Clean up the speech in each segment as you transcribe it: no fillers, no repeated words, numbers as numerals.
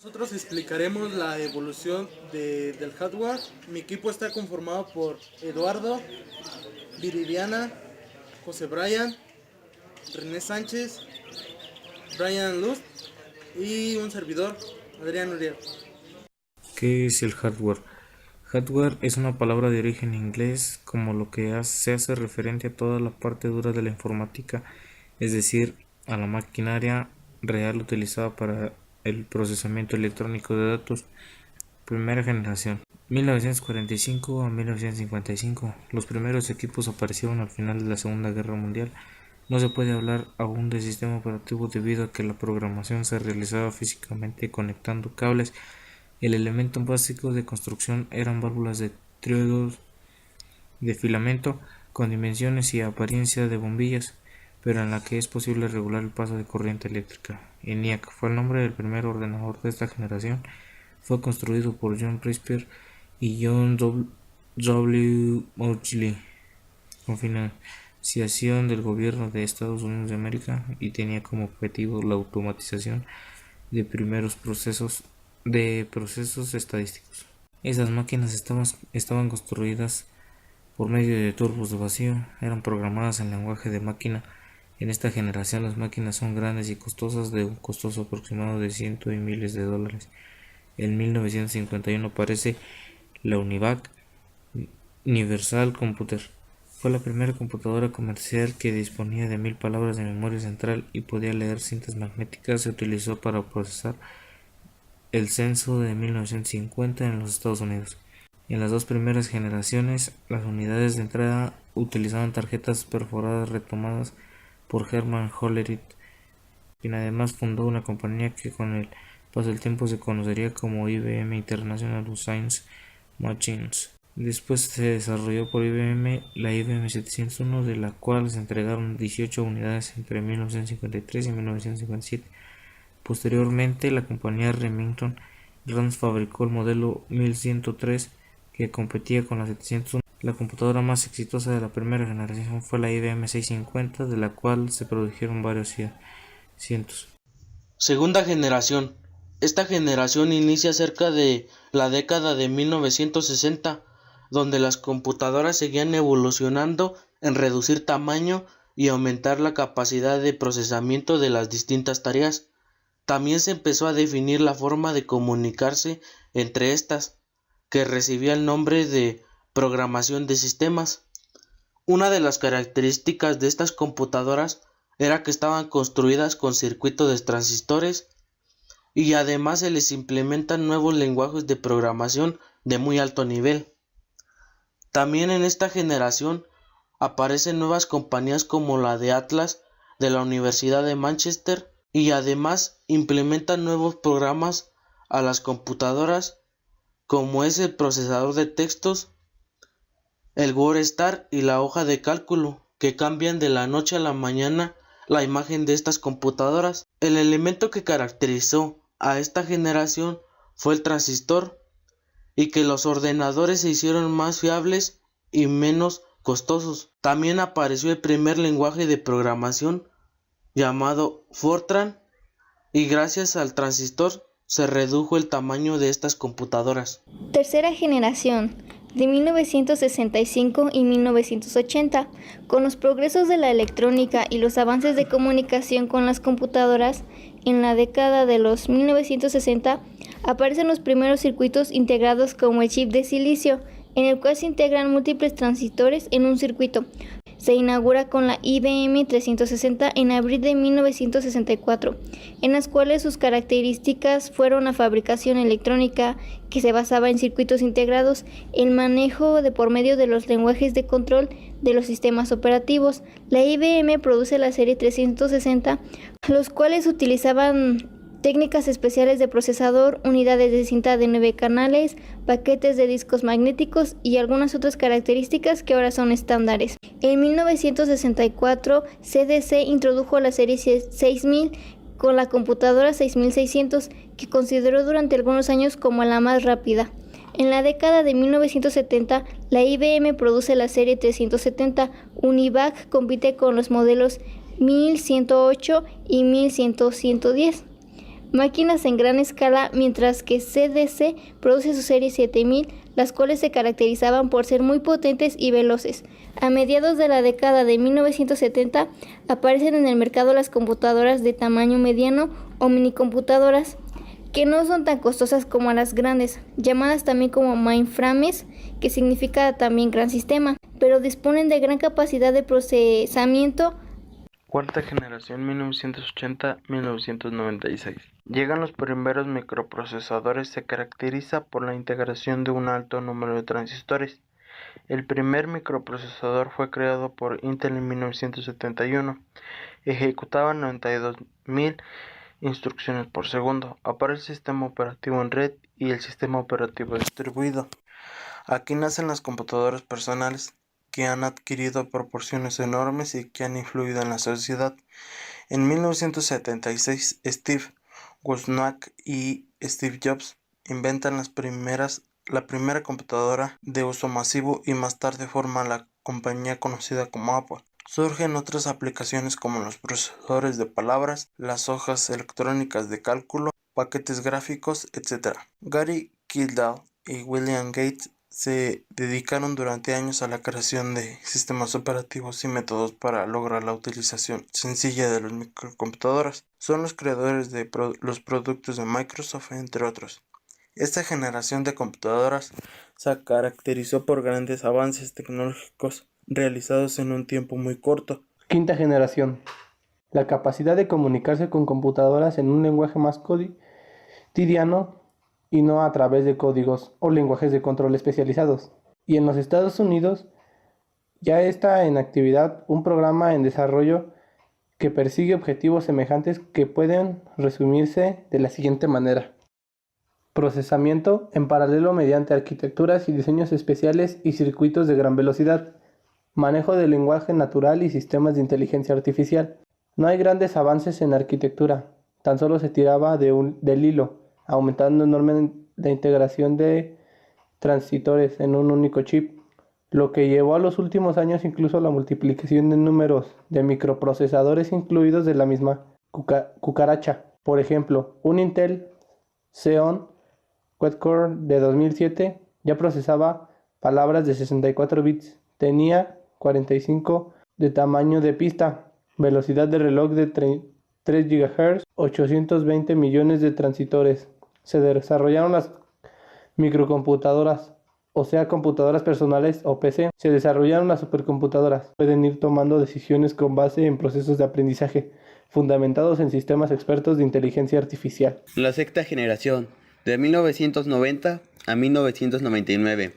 Nosotros explicaremos la evolución del hardware. Mi equipo está conformado por Eduardo, Viridiana, José Brian, René Sánchez, Brian Luz y un servidor, Adrián Uriel. ¿Qué es el hardware? Hardware es una palabra de origen inglés, como lo que se hace referente a toda la parte dura de la informática, es decir, a la maquinaria real utilizada para el procesamiento electrónico de datos. Primera generación. 1945 a 1955. Los primeros equipos aparecieron al final de la Segunda Guerra Mundial. No se puede hablar aún de sistema operativo debido a que la programación se realizaba físicamente conectando cables. El elemento básico de construcción eran válvulas de triodos de filamento con dimensiones y apariencia de bombillas, pero en la que es posible regular el paso de corriente eléctrica. ENIAC fue el nombre del primer ordenador de esta generación. Fue construido por John Risper y John W. Mauchly con financiación del gobierno de Estados Unidos de América y tenía como objetivo la automatización de procesos estadísticos. Esas máquinas estaban construidas por medio de turbos de vacío, eran programadas en lenguaje de máquina. En esta generación las máquinas son grandes y costosas, de un costoso aproximado de cientos y miles de dólares. En 1951 aparece la UNIVAC, Universal Computer. Fue la primera computadora comercial que disponía de 1000 palabras de memoria central y podía leer cintas magnéticas. Se utilizó para procesar el censo de 1950 en los Estados Unidos. En las dos primeras generaciones, las unidades de entrada utilizaban tarjetas perforadas retomadas por Herman Hollerith, quien además fundó una compañía que con el paso del tiempo se conocería como IBM International Science Machines. Después se desarrolló por IBM la IBM 701, de la cual se entregaron 18 unidades entre 1953 y 1957. Posteriormente, la compañía Remington Rand fabricó el modelo 1103, que competía con la 701. La computadora más exitosa de la primera generación fue la IBM 650, de la cual se produjeron varios cientos. Segunda generación. Esta generación inicia cerca de la década de 1960, donde las computadoras seguían evolucionando en reducir tamaño y aumentar la capacidad de procesamiento de las distintas tareas. También se empezó a definir la forma de comunicarse entre estas, que recibía el nombre de programación de sistemas. Una de las características de estas computadoras era que estaban construidas con circuitos de transistores y además se les implementan nuevos lenguajes de programación de muy alto nivel. También en esta generación aparecen nuevas compañías como la de Atlas de la Universidad de Manchester y además implementan nuevos programas a las computadoras, como es el procesador de textos, el WordStar y la hoja de cálculo, que cambian de la noche a la mañana la imagen de estas computadoras. El elemento que caracterizó a esta generación fue el transistor, y que los ordenadores se hicieron más fiables y menos costosos. También apareció el primer lenguaje de programación llamado Fortran, y gracias al transistor se redujo el tamaño de estas computadoras. Tercera generación, de 1965 y 1980. Con los progresos de la electrónica y los avances de comunicación con las computadoras, en la década de los 1960 aparecen los primeros circuitos integrados como el chip de silicio, en el cual se integran múltiples transistores en un circuito. Se inaugura con la IBM 360 en abril de 1964, en las cuales sus características fueron la fabricación electrónica, que se basaba en circuitos integrados, el manejo de por medio de los lenguajes de control de los sistemas operativos. La IBM produce la serie 360, los cuales utilizaban técnicas especiales de procesador, unidades de cinta de 9 canales, paquetes de discos magnéticos y algunas otras características que ahora son estándares. En 1964, CDC introdujo la serie 6000 con la computadora 6600, que consideró durante algunos años como la más rápida. En la década de 1970, la IBM produce la serie 370. UNIVAC compite con los modelos 1108 y 1110. máquinas en gran escala, mientras que CDC produce su serie 7000, las cuales se caracterizaban por ser muy potentes y veloces. A mediados de la década de 1970 aparecen en el mercado las computadoras de tamaño mediano o minicomputadoras, que no son tan costosas como las grandes, llamadas también como mainframes, que significa también gran sistema, pero disponen de gran capacidad de procesamiento. Cuarta generación 1980-1996. Llegan los primeros microprocesadores, se caracteriza por la integración de un alto número de transistores. El primer microprocesador fue creado por Intel en 1971. Ejecutaba 92.000 instrucciones por segundo. Aparece el sistema operativo en red y el sistema operativo distribuido. Aquí nacen las computadoras personales, que han adquirido proporciones enormes y que han influido en la sociedad. En 1976, Steve Wozniak y Steve Jobs inventan la primera computadora de uso masivo y más tarde forman la compañía conocida como Apple. Surgen otras aplicaciones como los procesadores de palabras, las hojas electrónicas de cálculo, paquetes gráficos, etc. Gary Kildall y William Gates se dedicaron durante años a la creación de sistemas operativos y métodos para lograr la utilización sencilla de las microcomputadoras. Son los creadores de los productos de Microsoft, entre otros. Esta generación de computadoras se caracterizó por grandes avances tecnológicos realizados en un tiempo muy corto. Quinta generación. La capacidad de comunicarse con computadoras en un lenguaje más cotidiano y no a través de códigos o lenguajes de control especializados. Y en los Estados Unidos ya está en actividad un programa en desarrollo que persigue objetivos semejantes que pueden resumirse de la siguiente manera. Procesamiento en paralelo mediante arquitecturas y diseños especiales y circuitos de gran velocidad. Manejo del lenguaje natural y sistemas de inteligencia artificial. No hay grandes avances en arquitectura, tan solo se tiraba del hilo, aumentando enormemente la integración de transistores en un único chip, lo que llevó a los últimos años incluso a la multiplicación de números de microprocesadores incluidos de la misma cucaracha. Por ejemplo, un Intel Xeon Quad-Core de 2007 ya procesaba palabras de 64 bits, tenía 45 de tamaño de pista, velocidad de reloj de 3 GHz, 820 millones de transistores. Se desarrollaron las microcomputadoras, o sea, computadoras personales o PC. Se desarrollaron las supercomputadoras. Pueden ir tomando decisiones con base en procesos de aprendizaje, fundamentados en sistemas expertos de inteligencia artificial. La sexta generación, de 1990 a 1999.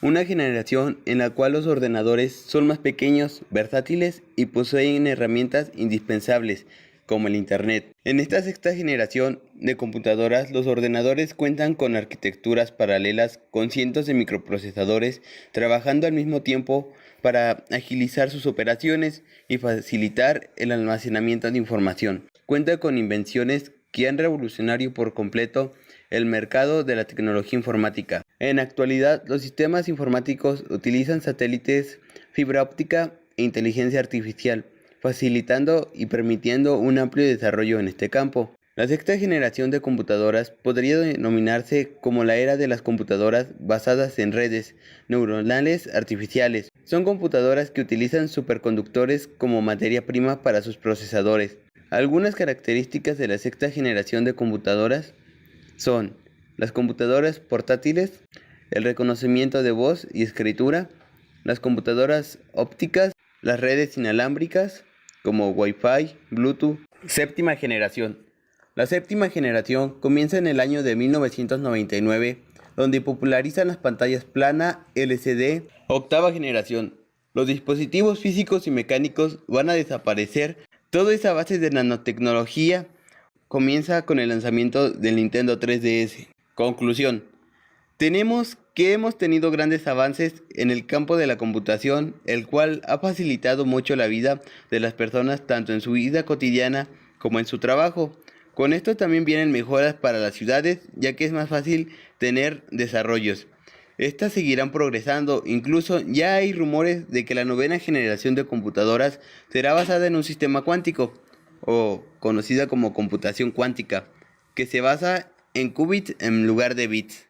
Una generación en la cual los ordenadores son más pequeños, versátiles y poseen herramientas indispensables, como el Internet. En esta sexta generación de computadoras, los ordenadores cuentan con arquitecturas paralelas con cientos de microprocesadores trabajando al mismo tiempo para agilizar sus operaciones y facilitar el almacenamiento de información. Cuenta con invenciones que han revolucionado por completo el mercado de la tecnología informática. En la actualidad, los sistemas informáticos utilizan satélites, fibra óptica e inteligencia artificial, facilitando y permitiendo un amplio desarrollo en este campo. La sexta generación de computadoras podría denominarse como la era de las computadoras basadas en redes neuronales artificiales. Son computadoras que utilizan superconductores como materia prima para sus procesadores. Algunas características de la sexta generación de computadoras son las computadoras portátiles, el reconocimiento de voz y escritura, las computadoras ópticas, las redes inalámbricas como Wi-Fi, Bluetooth. Séptima generación. La séptima generación comienza en el año de 1999, donde popularizan las pantallas plana LCD. Octava generación. Los dispositivos físicos y mecánicos van a desaparecer. Toda esa base de nanotecnología comienza con el lanzamiento del Nintendo 3DS. Conclusión. Hemos tenido grandes avances en el campo de la computación, el cual ha facilitado mucho la vida de las personas tanto en su vida cotidiana como en su trabajo. Con esto también vienen mejoras para las ciudades, ya que es más fácil tener desarrollos. Estas seguirán progresando, incluso ya hay rumores de que la novena generación de computadoras será basada en un sistema cuántico, o conocida como computación cuántica. que se basa en qubits en lugar de bits.